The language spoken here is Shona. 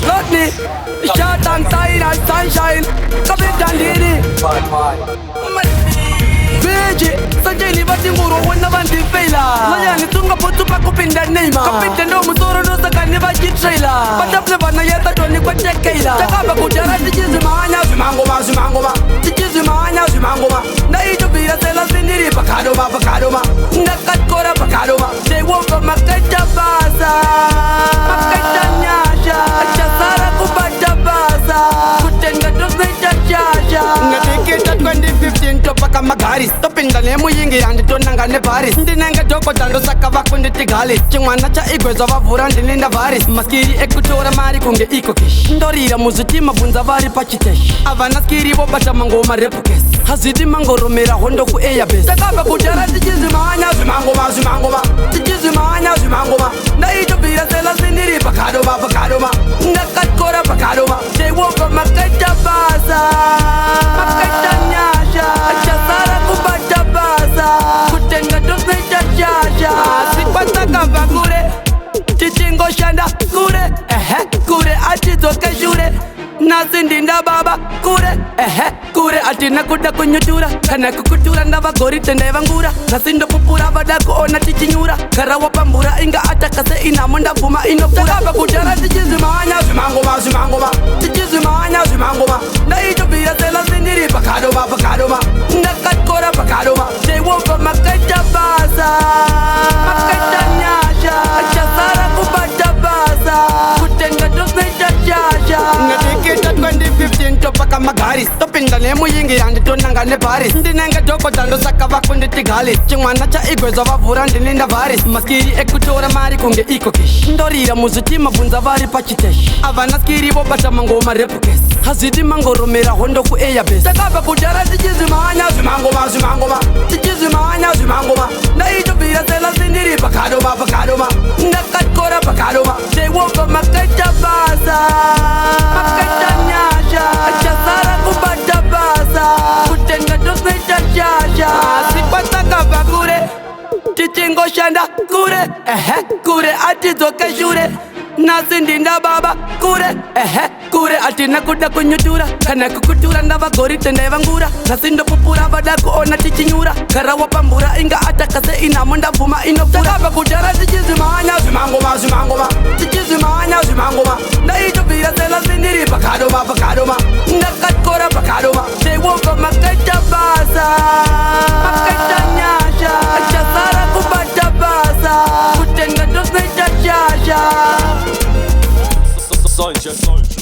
Rodney, short and tight and sunshine. Kapit and Dini Beji, Sanjay Bati Muro, one of the Fela. Layani Tunga Potupa Kupinda Nema. Kapit and Musoro Saka never get trailer. But up the Vanayata Tony Quachekela. Takaba Kujara, the Jizumana, Zumangoma, Zumangoma, the Jizumana, Zumangoma. They to be a seller in the Pacadoma, Pacadoma, Nakakora Pacadoma. They walk from Makata Baza, Makata Nyasha, Chasara Kubata Baza, Kutenga to Nature Jasha. Natikita 2015 to Pakamagari. Stopping the name Yingi and the Tonanga Neparis. The Nanga Toko Tando Sakava Kundi Tigali. Chumanacha Eagles of Avuran in the Varis. Maskiri Ekutora Marikunge Ikokish. Dorira Muzutima Bunzavari Pachitesh. Avanaskiri Bobachamango Marepukes. Hazidi Mango Romera Hondo ku Eyabes. Takaba Kujara, the Jizumana, Zumangoma, Zumangoma, the Jizumana, Zumangoma. They to be a seller in the Pacadoma, Pacadoma, Nakakora Pacadoma. They walk from Makata Baza, Makata Nyasha, Chasara Kubata Baza, Kutenga to Nature Jasha. Sipataka Bakure, Chichingo Shanda, Kure, Kure, Achizoka Shure. Nasindinda baba kure kure atina kuda kunyutura kana kukutura ndava gorite ndevangura nasindo pupura bada kuona chichinyura karawa pambura inga atakase inamonda vuma inopura takaba kujara tichizimanya zimangoma zimangoma tichizimanya zimangoma ndaito bia sela sindiri pakadoma pakadoma ndakatkora pakadoma they want for makata baza makata nyasha chasara kubata baza kutenga dosnecha jasha 2015 to Pakamagari. Stopping the name Yingi and the Tonanga Neparis. The Nanga Toko Tando Sakava Kundi Tigali. Chumanacha Eagles of Avuran in the Varis. Maskiri Ekutora Marikunge Ikokish. Dorira Muzutima Bunzavari Pachitesh. Avanaskiri Bobachamango Marepukes. Hazidi Mango Romera Hondo ku Eyabes. Takaba Kujara, the Jizumana, Zumangoma, Zumangoma, the Jizumana, Zumangoma. They to be a seller in the Pacadoma, Pacadoma, Nakakora Pacadoma. They walk from Makata Baza, Makata Nyasha, Chasara Kubata Baza, Kutenga to Nature Jasha. Sipataka Bakure, Chichingo Shanda, Kure, Kure, Achizoka Shure. Nasindinda baba kure kure atina kuda kunyutura kana kukutura ndava gorite ndevangura nasindo pupura bada kuona chichinyura karawa pambura inga atakase inamonda vuma inopura takaba kujara tichizimanya zimangoma zimangoma tichizimanya zimangoma ndaito bia sela sindiri pakadoma pakadoma ndakatkora pakadoma they walk from Makata Baza Makata Nyasha Chasara Kubata Baza Kutenga dosnecha jasha Sanchez. Sanchez.